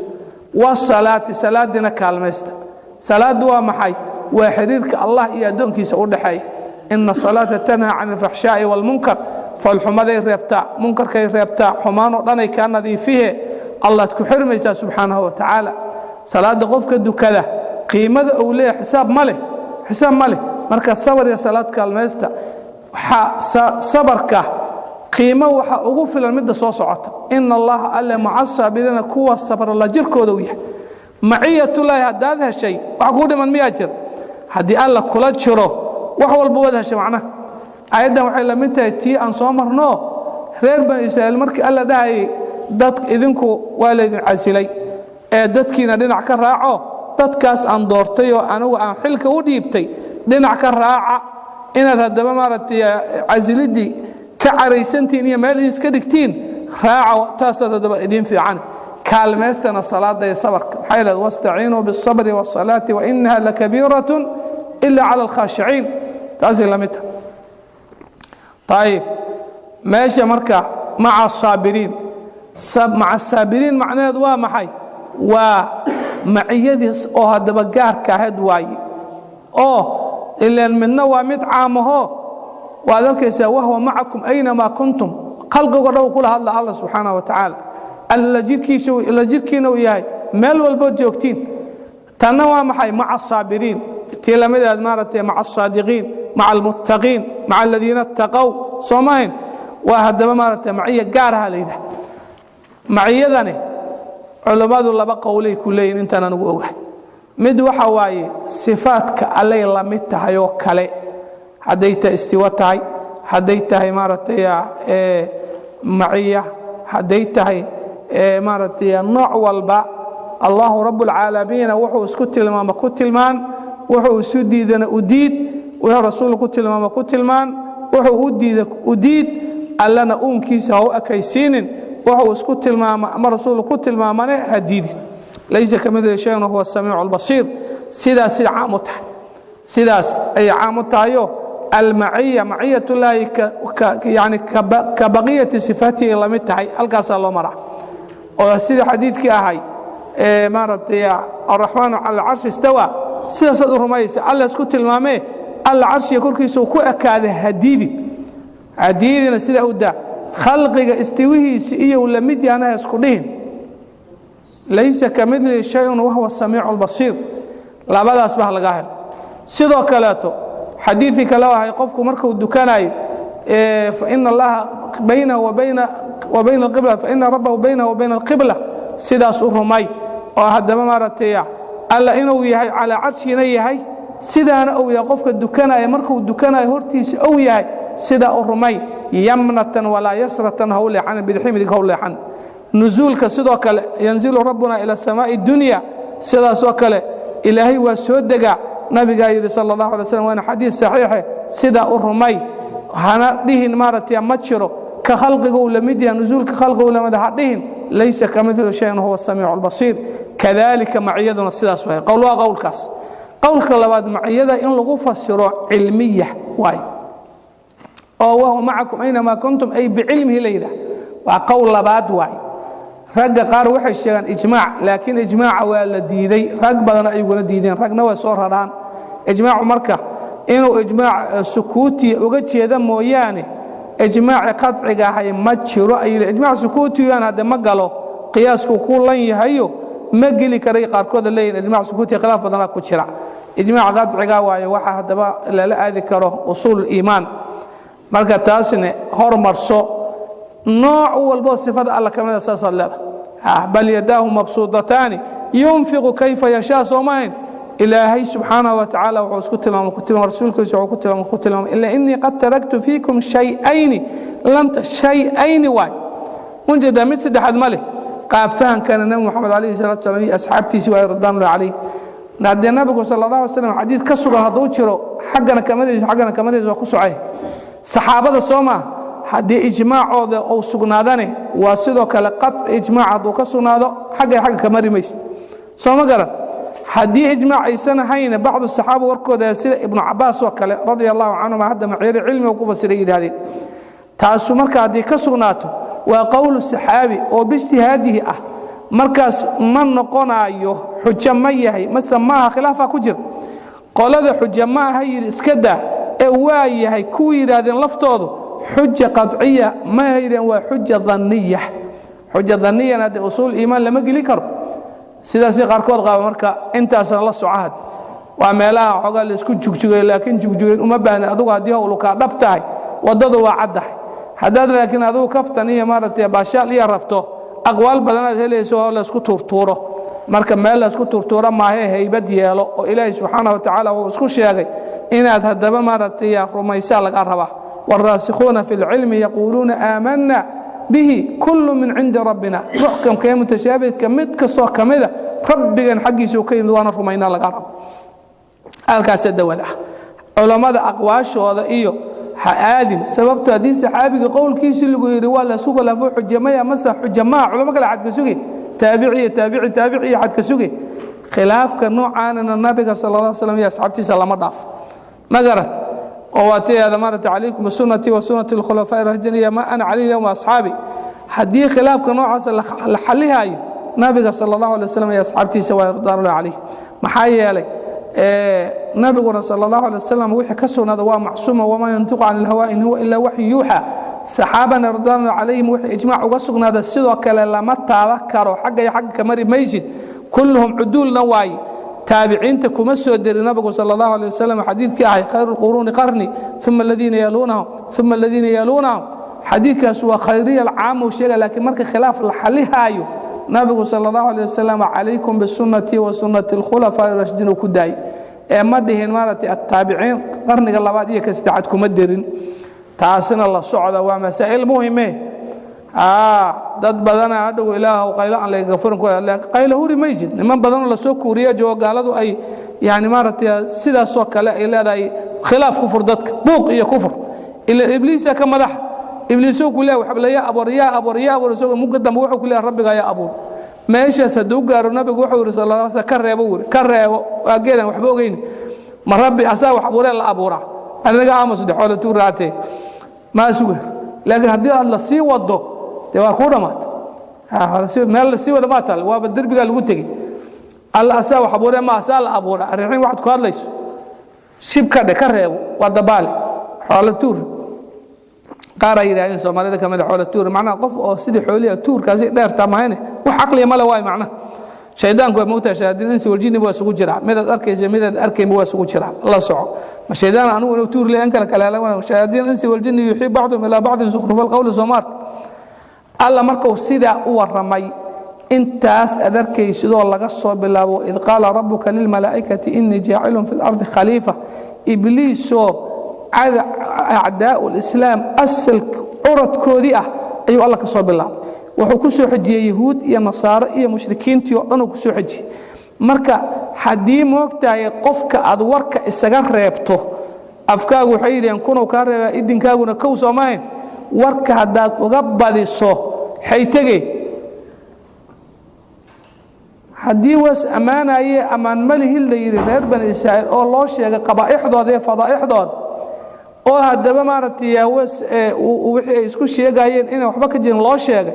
wasalaati salaadina kaalmaysta salaadu waa maxay waa xiriirka Allah iyo adoonkiisa u dhaxay inna salata tanha 'anil fahsha'i wal munkar falhumaday reebta munkarkay reebta xumaan oo dhanay ka nadiifihe Allah ku xirmaysa subhanahu wa ta'ala salaada qofka dukada qiimada uu leeyahay xisaab male marka sabar iyo salaad kaalmaysta sabarka qiimo waxa ugu filan mid soo socota inna allaha alla ma'a sabirina kuwa sabr la jirkooda u yahay maciyatu la hadaad heshay wax ku dhiman miyaa jir hadii alla kula jiro wax walba wada heshay macna ayadan waxay la mid tahay tii aan soo marno reer bani israa'iil markii alla dhahay dad idinku waaleedin casilay ee dadkiina dhinac ka raaco dadkaas aan doortay oo anigu aan xilka u dhiibtay dhinac ka raaca inaad hadaba maartay casilidi ka careysantiin iyo meel iska dhigtiin raaca taasada hadaba idin fiican kaalmeystana salaada iyo sabarka xayla wastaciinu bis sabri was salati wa innaha lakabiratun illa ala al khashi'in taasi lamita طيب ماشي marka مع الصابرين مع الصابرين معناه waa maxay waa maciyadiis oo hadaba gaarka ahayd waay oo ilaan midna waa mid caamaho waa dalkaysa wahwa ma'akum aynama kuntum qalbiga dhaw kula hadla Allah subhanahu wa ta'ala allajirkiina uu yahay meel walba joogtiin tanna waa maxay ma'a saabiriin tiilamidaad maaratay ma'a saadiqiin ma'a almuttaqiin ma'a alladina taqaw soomayn waa hadaba maaratay maciya gaar ah leeyahay maciyadani culimadu laba qowlay ku leeyeen intaan anigu ogahay mid waxa waaye sifaadka allay la mid tahay oo kale haday ta istiwa tahay haday tahay maaratay maciya haday tahay maaratay nooc walba Allah rabbul alamin wuxuu isku tilmaama ku tilmaan wuxuu isu diidana u diid wuxuu rasuulku ku tilmaama ku tilmaan wuxuu u diida u diid allana uunkiisa oo akaysiinin وهو اسكت ما رسول كت المامنه هديد ليس كمثل شيء وهو السميع البصير سداس عامته سداس اي عامته المعيه معيه الله يعني كبقيه صفاته لمتحي القاس الله مرع وسيد حديثك اهي مارت الرحمن على العرش استوى سداس الرميس الله اسكت المامه العرش يكركيسو كو اكاده هديدنا سدا ودا خلقك استويه سئيه ولمد أنا يسكنين ليس كمثل شيء وهو السميع البصير لا بد أصبح لقاهل سيدو كلاته حديثي كلاوه يقفكم مركو الدكاناي فإن الله بينه وبين القبلة فإن ربه بينه وبين القبلة سيدا سؤره ماي وهذا ما مرتيا ألا إنه يهي على عرشي نيهي سيدا أنا أو يقفك الدكاناي مركو الدكاناي هرتيس أو يهي سيدا أره ماي يمنة ولا يسرة هولي عن بدحيم ديك هولي عن نزولك سدوك ينزل ربنا إلى السماء الدنيا سدا سوكل إلهي وسودقا نبي قايد صلى الله عليه وسلم وانا حديث صحيح سدا الرمي هنا دهن مارت يمتشرو كخلقه ولمديا نزول كخلقه ولمدها دهن ليس كمثل شيء هو السميع البصير كذلك معيدنا سدا سوى قولها قول كاس قولك لبعد معيدة إن لغو فسروا علمية واي وهو معكم أينما كنتم أي بعلمه ليلة وقول لباد واي رق قار وحي شيئا إجماع لكن إجماع ولا ديدي رق بدنا أيقون ديدين رق نوى صور هران إجماع مركة إنه إجماع سكوتي وقد شيئا موياني إجماع قطعي هاي ماتش رأي إجماع سكوتي يعني هذا مقاله قياسكو كل يهيو مقلي كري قاركود الليل إجماع سكوتي خلاف بدنا كتشرع إجماع قطعي واي واحد هذا لا أذكره أصول الإيمان marka taasina hormarso nooc walba sifada Allah kamida saasallada bal yadahu mabsuudatan yunfiqu kayfa yasha soomayn ilaahi subhanahu wa ta'ala wa isku tilmaamo ku tilmaamo rasuulkiisa ku tilmaamo illa inni qad taraktu fiikum shay'ayn lam shay'ayn wa munjada mid saddexad male qaabtaan kana nabi Muhammad alayhi salatu wa sallam asxaabtiisi wa radhiyallahu alayhi naadii nabigu sallallahu alayhi wasallam xadiid ka sugan haduu jiro xaqana kamariis waa ku socay saxaabada Soomaa hadii ijmaacooda oo sugnaadane waa sidoo kale qad ijmaac haduu ka sugnaado xaqa kamariis Sooma garan hadii ijmaac aysan hayna bacdu saxaabada warkooda sida ibn Abbas oo kale radiyallahu anhu ma hadda maciyir cilmi oo ku basiray yiraahdeen taasu marka hadii ka sugnaato waa qowl saxaabi oo bijtihaadihi ah markaas ma noqonayo xujo ma yahay masamaha khilaafa ku jir qolada xujo ma aha iska daa ee waa yahay ku yiraahdeen laftoodu xujo qadciya ma yireen waa xujo dhanniya hada usul iimaan lama geli karo sidaas qaarkood qaba marka intaas la socod waa meelaha xogaa la isku jugjugay laakiin jugjugeen uma baahna adigu hadii uu ka dhabtahay wadada waa cadahay haddii laakiin adigu kaftan iyo maartay baashaal iyo rabto aqwaal badan aad helayso oo la isku turturo marka meel la isku turturo ma aha haybad yeelo oo Ilaahay subhanahu wa ta'ala uu isku sheegay inaad hadaba maartay rumaysa laga raba warasikhuna fil ilmi yaquluna amanna bihi kullu min 'inda rabbina ruhkam kay mutashabih kamid kasto kamida rabbigan xaqiisu ka yimid waana rumayna laga raba halkaas dawada culimada aqwaashooda iyo haadin sababtu hadii saxaabiga qowlkiisa lagu yiri waa la suuq la fuux jamaa masa jamaa culimo kala xad ka sugi taabici xad ka sugi khilaafka noocaana nabiga sallallahu alayhi wasallam iyo asxaabtiisa lama dhaaf magarat oo waatiyada marata alaykum sunnati wa sunnati al-khulafa'i ar-rashidin ma ana alayhi wa ashabi hadii khilaafka noocaas la xalihayo nabiga sallallahu alayhi wasallam iyo asxaabtiisa waa radiyallahu alayhi maxaa yeelay نبينا صلى الله عليه وسلم وحي كسونا ذا معصوم وما ينطق عن الهواء إن هو إلا وحي يوحى صحابنا رضي الله عليهم وحي إجماع وقصقنا ذا السيد وكلا لما تذكروا حق كمري ميزد كلهم عدول نواي تابعين تكمسوا الدير النبي صلى الله عليه وسلم حديث كاهي خير القرون قرني ثم الذين يلونهم حديث كاسوا خيرية العام وشيء لكن مرك خلاف الحليها أيو نبي صلى الله عليه وسلم عليكم بالسنة وسنة الخلفاء الراشدين وكداي مدهن مالتي التابعين قرن اللباد هي كسدعتكم الدرين تاسنا الله صعد ومسائل مهمة dad badana hadhow ilaahu qaylo aan la gafurin ku qaylo huri maysid niman badan la soo kuuriyo joogaaladu ay yaani maartay sidaas oo kale ay leedahay khilaaf kufur dadka buuq iyo kufur ila ibliis ka madax ibliisu ku leeyahay xablaya abariya soo muqaddam wuxuu ku leeyahay rabbiga ya abuur meesha saduu gaaro nabigu wuxuu yiri sallallahu alayhi wasallam ka reebo waa geedan waxba ogeyn ma rabbi asaa wax abuuray la abuura anaga aamus dhaxoolo tu raatay ma sugar laakiin hadii Allah sii wado waa ku dhamaad meel la sii wada baatal waa darbiga lagu tagay Allah asaa wax abuuray ma asaa la abuura arrin wax ku hadlayso shibka ka reebo waa dabaal xoolo tuur qaar yiraahdeen Soomaalida kamid xoolo tuur macna qof oo sidii xooliya tuurkaasi dheer tamaayne wax aqliya ma la waay macna shaydaanku waa moota shaadin si waljini waa isugu jira midad arkay waa isugu jira la soco ma shaydaan anu inuu tuur leen kala la shaadin insi waljini yuhib ba'dhum ila ba'd suqruf al-qawl Soomar alla markuu sida u waramay intaas adarkay sidoo laga soo bilaabo id qala rabbuka lil malaa'ikati inni ja'ilun fil ardi khalifa ibliiso أعداء الإسلام أصل عرض كودي أيو الله كسب الله وحكسو حجي يهود يا نصارى يا مشركين تيو أنا كسو حجي مركا حدي موقتا يقفك أدورك إسجار ريبته أفكار وحيد يكونوا كارا إدين كاغونا كوسا ماين ورك هداك وقبل الصو حيتجي حدي وس أمانة أمان مله اللي يريد بني إسرائيل الله شيء قبائح ضاد فضائح ضاد oo hadaba maartay wixii isku sheegayeen in waxba ka jirin loo sheegay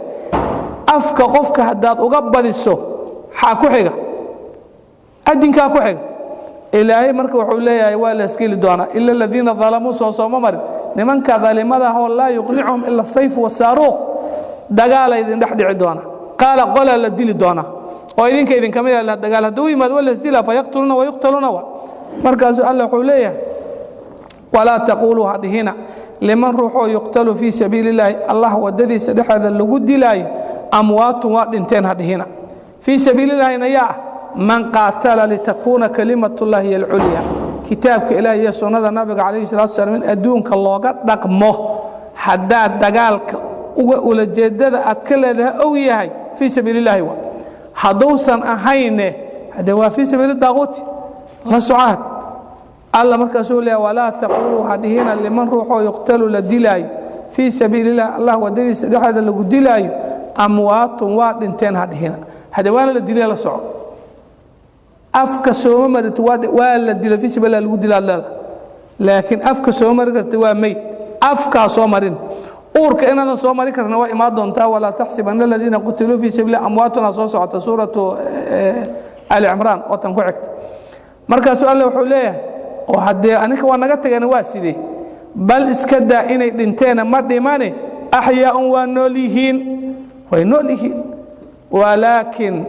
afka qofka hadaad uga badiso xa ku xiga adinka ku xiga ilaahay marka wuxuu leeyahay waa la iskili doona illa alladina zalamu sawma mar nimanka zalimada oo la yuqni'um illa sayf wa saruq dagaal ay idin dhaxdhici doona qala qala la dili doona oo idin kamid ah dagaal haduu yimaado wala isdila fa yaqtuluna wa yuqtaluna markaas Allah wuxuu leeyahay ولا تقولوا هذه هنا لمن روحه يقتل في سبيل الله الله وددي سدح هذا اللي لاي أموات وادنتين هذه هنا في سبيل الله يا من قاتل لتكون كلمة الله هي العليا كتابك إلهي سنة النبي عليه الصلاة والسلام من أدونك الله قد رقمه حداد دقالك ولا جدد أتكلم أو يهي في سبيل الله حدوسا أهينه هذا في سبيل الطاغوت la socod alla markaasuu leeyahay walaa taqulu hadihina liman ruuxoo yuqtalu la dilaayo fii sabiilillah allah wadadiisa dhexdeeda lagu dilaayo amwaatun waa dhinteen hadihina hadawaana la dilay la soco afka soo marid waa la dilay fii sabiilillah lagu dilaa laakiin afka soo marid waa meyd afka soo marin uurka inaan soo marin karna waa imaad doontaa wala taxsibanna alladina qutiluu fii sabiilillah amwaatun soo socota suuratu ali imran oo tan ku xigta markaas alla wuxuu leeyahay oo hadee aniga waa naga tagana waa sidee bal iska daa inay dhinteen ma dhimane ahyaa'un wa noolihiin way noolihiin walaakin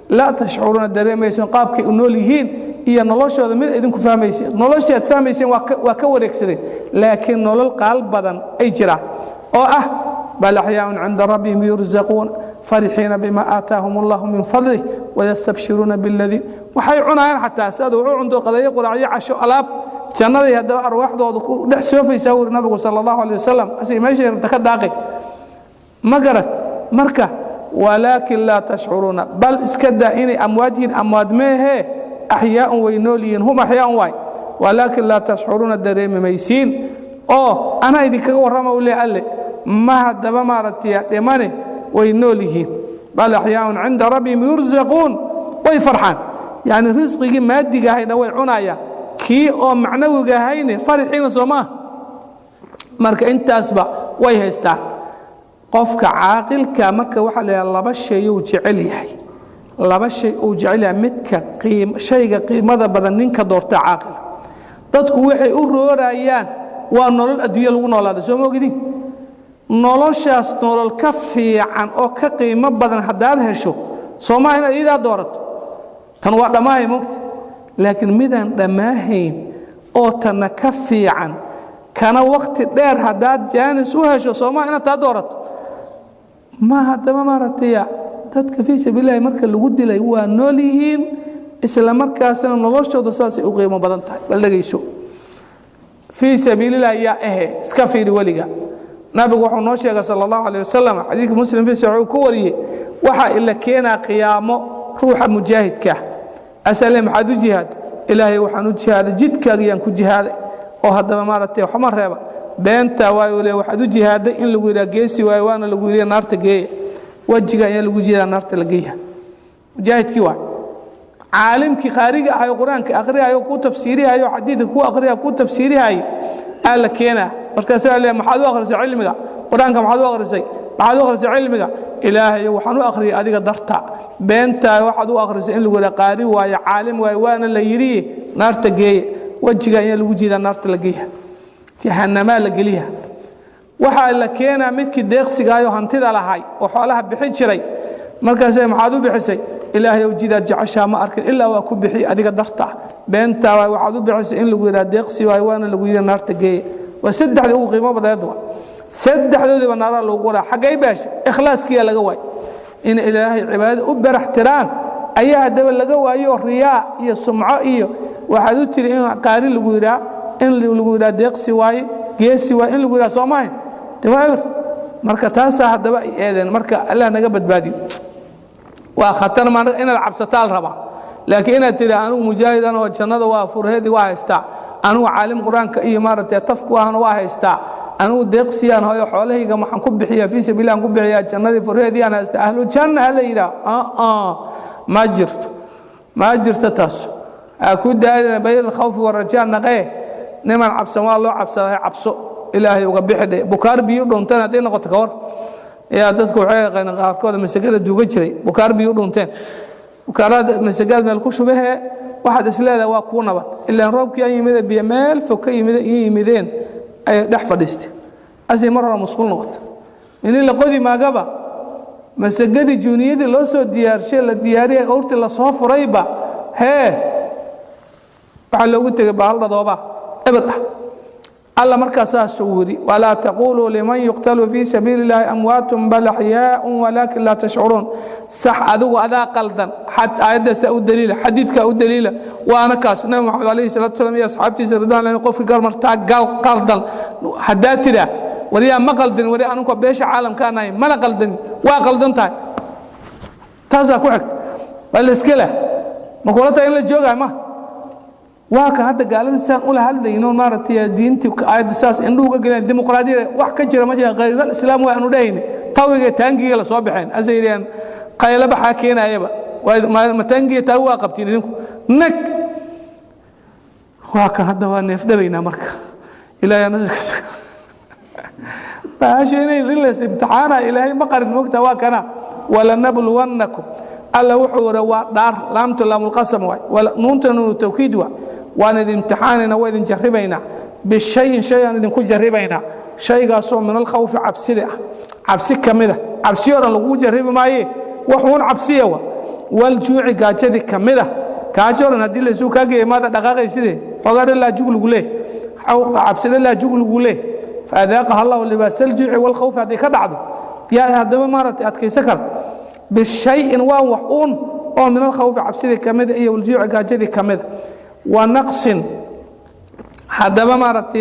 la tash'uruna dareemaysan qaabkay u noolihiin iyo noloshooda mid idinku fahmaysan noloshaad fahmaysan waa ka wareegsaday laakiin nolol qaal badan ay jira oo ah bal ahyaa'un 'inda rabbihim yurzaquun فرحين بما آتاهم الله من فضله ويستبشرون بالذي waxay cunayaan xataa saad uu cundo qadayo quraacyo casho alaab jannada hadda arwaaxdooda ku dhex soofaysaa uu nabigu sallallahu alayhi wasallam asii meesha ka daaqay magarad marka walaakin la tash'uruna bal iskada inay amwaadin amwaad meehe ahyaa'un way nooliin hum ahyaa'un way walaakin la tash'uruna dareemaysiin oo ana idinkaga warrama uu leeyahay ma hadaba maartiya dhimane وينولهم بل أحياء عند ربهم يرزقون ويفرحان يعني رزقي مادي هينا ويعنايا كي أو معنوي هينا فرحين سما مرك أنت أسبع ويهستا قفك عاقل كمرك وحل الله بشيء يوجعليه الله بشيء يوجعليه متك شيء قيمة بدنين كدورت عاقل تدكو وحي أوروريان وأنو الأدوية لغنا الله ده سمو قدين noloshaas nolol ka fiican oo ka qiimo badan hadaad hesho Soomaaliya ida doorato tan waa dhamaay mugti laakiin midaan dhamaahayn oo tan ka fiican kana waqti dheer hadaad jaanis u hesho Soomaaliya ta doorato ma hadaba maratiya dadka fi sabiilay marka lagu dilay waa noolihiin isla markaasna noloshooda saas u qiimo badan tahay bal dhageyso fi sabiilillah ya iska fiiri waliga nabigu wuxuu noo sheegay sallallahu alayhi wasallam xadiis muslim fi sahih ku wariyay waxa ila keena qiyaamo ruuxa mujaahidka asalam hadu jihad ilaahay waxaan u jihaad jidkaaga yaan ku jihaaday oo hadaba maartay waxa ma reeba beenta waayo leeyahay waxaad u jihaaday in lagu yiraahdo geesi waayo waana lagu yiraahdo naarta geey wajiga ayaa lagu jiraa naarta la geeyaa mujaahidkii waa caalimkii qaariga ah quraanka aqriyayo ku tafsiiriyayo xadiidka ku aqriyayo ku tafsiiriyayo alla keena markaas leeyahay maxaad u akhrisay cilmiga quraanka maxaad u akhrisay cilmiga ilaahay waxaan u akhriyay adiga darta beenta waxaad u akhrisay in lagu yiraahdo qaari waayo caalim waayo waana la yiri naarta geey wajiga ayaa lagu jiraa naarta la geeyaa jahannama la geliya waxa la keenaa midkii deeqsiga ayo hantida lahay oo xoolaha bixin jiray markaas maxaad u bixisay ilaahay oo jida jacasha ma arkin ilaa waa ku bixi adiga darta beenta waxaad u bixisay in lagu yiraahdo deeqsi waayo waana lagu yiri naarta geey وسدحدي ugu qiimo badan saddexdoodiba naara loo qoraa xagay baash ikhlaaskiya laga waay in ilaahay cibaadada u baraxtiraan ayaa hadaba laga waayo riyaa iyo sumco iyo waxaad u tiri in qaari lagu yiraa in lagu yiraa deeqsi waay geesi waay in lagu yiraa Soomaali tawaayir marka taas hadaba ay eedeen marka Allah naga badbaadiyo waa khatar ma inaad cabsataan raba laakiin inaad tiri anigu mujaahidan oo jannada waa furheedi waa haystaa anu caalim quraanka iyo maartay tafku ahna waa haystaa anu deeqsiyaan hooyo xoolahayga maxan ku bixiyaa fi sabiilaan ku bixiyaa jannadii furheedii aan haystaa ahlu janna la yira ma jirto taas aku daayna bayl khawf wa rajaa naqee niman cabsan waa loo cabsaday cabso ilaahay uga bixide bukaar biyo dhuntaan haday noqoto ka war yaa dadku waxay qeynaan qaarkood masagada duuga jiray bukaar biyo dhuntaan bukaarada masagada meel ku shubahe waxaad isleedahay waa ku nabad ilaa roobkii ay yimid biyo meel fog ka yimideen ay dhex fadhiistay asii marra musqul noqoto in la qodi maagaba masagadi juuniyada loo soo diyaarshay la diyaariyay awrti la soo furayba waxa loogu tagay baaldadooba abad الله مركز سوري ولا تقولوا لمن يقتل في سبيل الله أموات بل أحياء ولكن لا تشعرون صح أذو أذا قلدا حتى آيات سأود دليل حديثك أود دليل وأنا كاس نبي محمد عليه الصلاة والسلام يا أصحابتي سردان لأن يقف في قرمر تاق قلدا حدات ذا وريا ما قلدن وريا أنك بيش عالم كان نايم ما قلدن وقلدن تاي تازا كوعك بالإسكيلة ما قولتها إلا الجوغة ما واكا هذا قال الإنسان أولى هذا إنه مارت يا دينتي وكأيد الساس إنه قال الديمقراطية واحد كجرا ما جاء غير الإسلام وأنو دين توي تانجي على صباحين أزيرين قايل بحكينا يبا ما تانجي توا قبتين نك واكا هذا هو نفد بينا مركا إلى ينزل فعشان لله امتحانا إلهي مقر الموقت واكنا ولا نبلونكم ألا وحور ودار لام تلام القسم ولا نون التوكيد وأنا الامتحان وإذن جربينا بالشيء شيئا إذن كل جربينا شيء قاسو من الخوف عبسية عبسي كمده عبسية لو جرب معي وحون عبسية والجوع قاجد كمده كاجور ندي له سوق كاجي ماذا دقائق يصير فقال الله جوع لقوله أو عبسية الله جوع لقوله فأذاقها الله لباس الجوع والخوف هذه كدعده يا هذا ما رأت أتكي سكر بالشيء وحون أو من الخوف عبسية كمده إيه والجوع قاجد كمده ونقص هذا ما رأت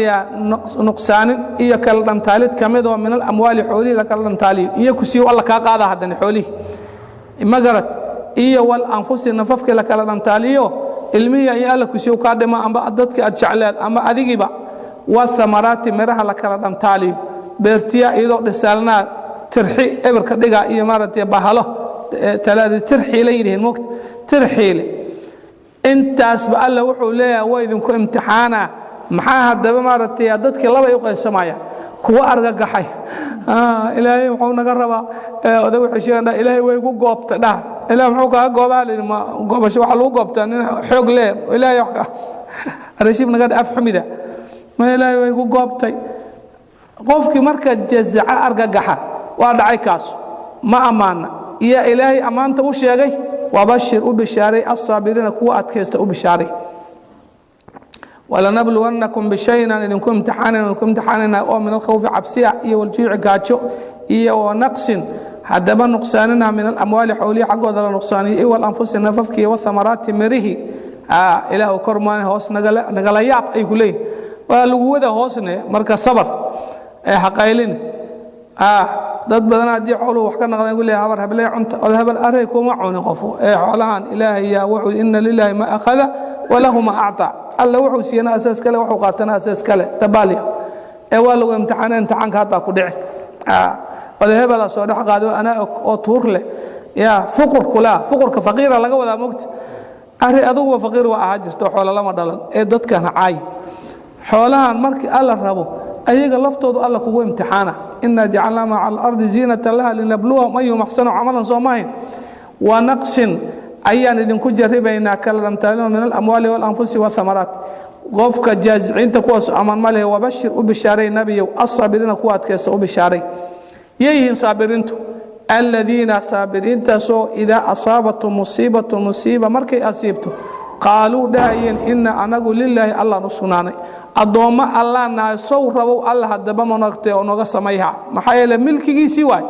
نقصان إيه كلام ثالث كمده من الأموال حولي لكلام ثالث إيه كسيو الله كقاعدة هذا حولي ما قرأت إيه والأنفس النفف لكلام ثالث علمية إيه الله كسيو كادما أما أدتك أتشعلات أما أديجبا والثمرات مرها لكلام ثالث بارتيا إذا رسالنا ترحي إبر كدقة إيه مرت بحاله ثلاثة ترحي ليه الموقت ترحي لي أنت أسبق الله وحول ليه وإذن كو امتحانا محاها الدبا مرت يادتك الله بيوقع السمايا هو أرقى حي إلهي وحونا قربا ودوح الشيء إلهي ويقو قوبت ده إلهي محوكا قوبا لما قوبا شو حلو قوبتا حيوق ليه إلهي يحكا الرشيب نقاد أفحمي ده ما إلهي ويقو قوبتي قفك مركز جزعاء أرقى حي وأدعي كاسو ما أمانا يا إلهي أمانة وشيغي وبشر وبشاري الصابرين كوا أتكيست وبشاري ولا نبلونكم بشيء إن كنتم امتحانا أو من الخوف عبسية والجوع قاتشو ونقص حدبا نقصاننا من الأموال حولي حق وذل نقصاني والأنفس النففك والثمرات مره إله كرمان هوس نقلياب أي كلي ولقوة هوسنه مركز صبر حقايلين dad badan hadii xoolo wax ka naqdaan igu leeyahay habar hablay cunta oo habal aray kuma cunin qof xoolahan ilaahay yaa wuxuu inna lillahi ma akhadha wa lahu ma a'ta alla wuxuu siina asaas kale wuxuu qaatana asaas kale tabaaliya waa lagu imtixaanka hada ku dhici wada habal soo dhax qaado ana oo tuur leh yaa fuqurka faqiira laga wada moogta ari adugu faqiir waa jirto xoolo lama dhalan dadkan caay xoolahan markii alla rabo ayaga laftoodu alla kugu imtixaana inna ja'alna ma'a al-ardi zinatan laha linabluwahum ayyuhum ahsanu 'amalan soomahin wa naqsin ayaan idinku jaribayna kalam taalo min al-amwali wal anfusi wa thamarat qofka jaazicinta kuwaas aman male wa bashir u bishaaray nabiyow as-sabirina kuwa adkaysa u bishaaray yeeyin sabirintu alladina sabirinta soo ida asabatu musiba markay asiibto qaalu daayin inna anagu lillahi alla nusunaanay adooma alla naasow rabo alla hadaba managtay oo naga sameeyha maxay yeelay milkigiisi waay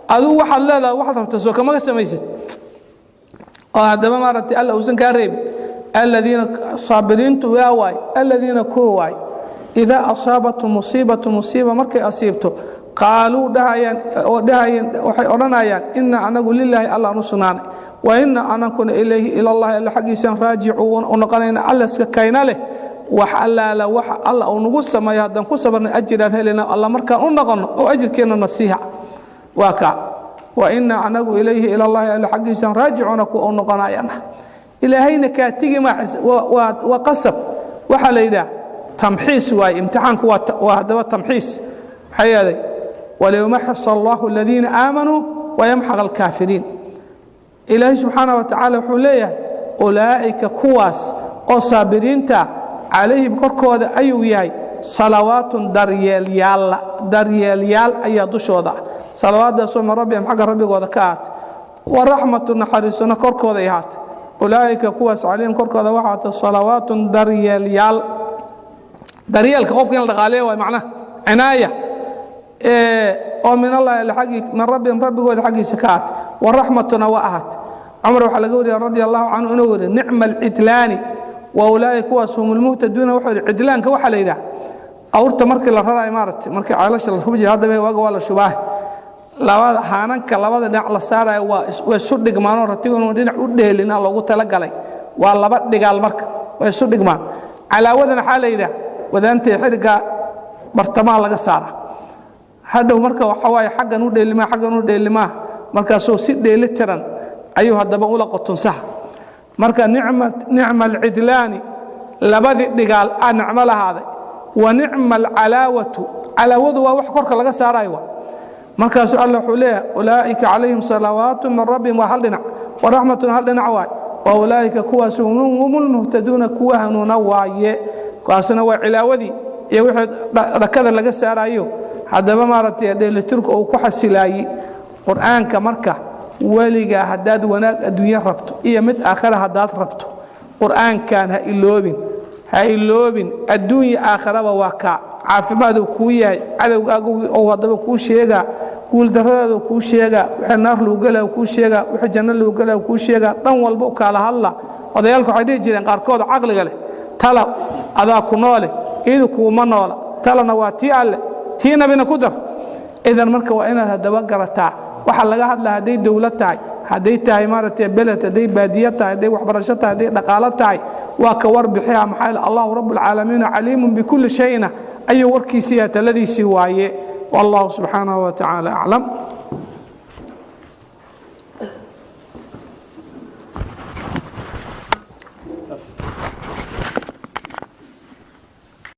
adu waxa leedahay waxa rabta soo kama sameeysid oo hadaba maartay alla uusan ka reeb alladina sabirintu waay alladina kuwaay ida asabatu musiba markay asiibto qaalu daayin waxay oranayaan inna anagu lillahi alla nusunaanay wa inna anakuna ilayhi ila allah ila haqiisan raaji'un oo noqonayna alla iska kayna leh وحلال الله ونقول سما يهدم كسبنا أجرا هلنا الله مركا ونقن أو أجر كنا نصيحة واقع وإن عنقو إليه إلى الله إلى حقيقة راجعونك ونقنا ينا إلى هين كاتيجي ما وقصب وحليدا تمحيص وامتحانك وهذا تمحيص حيادي وليمحص الله الذين آمنوا ويمحق الكافرين إلهي سبحانه وتعالى حليه أولئك كواس أو صابرين عليهم كركودا أيو ياي صلوات دريال أي دشودا صلوات دسوم ربهم حق ربي وذكات ورحمة نحرسنا كركودا يهات أولئك كواس عليهم كركودا وحات صلوات دريال كخوف كان الغالية ومعناه عناية ومن الله الحقيق من ربهم ربي والحقيق سكات والرحمة نواهات عمر وحلقوري رضي الله عنه نور نعم العتلان وأولئك هم المهتدون وحول عدلان كوحليدا أورت مركي لفرا إمارة مركي عالش الخبج هذا بي وقوا ولا شباه لواد حانك لواد دع لسارة ويسود جمانو رتيجون ودين عده لنا الله قلت لك عليه والله بدي قال مرك ويسود جمان calaawadana waxaa la yidhaah wadaantay xiriga bartamaha laga saara hadhow marka waxa waaye xaggan u dheelimaa markaasuu si dheeli tiran ayuu haddaba ula qotonsaha marka nicma alcidlaani labadii dhigaal aa nicmo lahaaday wa nicma alcalaawatu calaawadu waa wax korka laga saarayo markaasuu alla wuxuu leeyahay ulaa'ika calayhim salawaatu min rabbihim waa hal dhinac waraxmatun hal dhinac waay wa ulaa'ika kuwaas humulmuhtaduuna kuwa hanuuna waaye kuwaasna waa cilaawadii iyo wixii dhakada laga saarayo haddaba maaragtay dheelitirka uu ku xasilaayey qur'aanka marka weligaa haddaad wanaag adduunye rabto iyo mid aakhira haddaad rabto qur'aankan ha iloobin adduunya aakhiraba waa kaa caafimaad uu kuu yahay cadowgaagu oo haddaba kuu sheegaa guuldarradaadu kuu sheegaa wixii naar lagu gelaa kuu sheegaa wixii janno lagu gelaa kuu sheegaa dhan walba u kaala hadla odayaalku waxay dhihi jireen qaarkood caqliga leh tala adaa ku noole iidu kuuma noola talana waa tii alle tii nabina ku dar idan marka waa inaad haddaba garataa waxa laga hadlaa hadday dawlad tahay hadday tahay maaragtay beled hadday baadiye tahay hadday waxbarasho tahay hadday dhaqaalo tahay waa ka warbixiya maxaa ila allahu rabbulcaalamiin caliimun bikulli shayna ayuu warkiisii taladiisii waaye wallahu subxaanahu wa tacaala aclam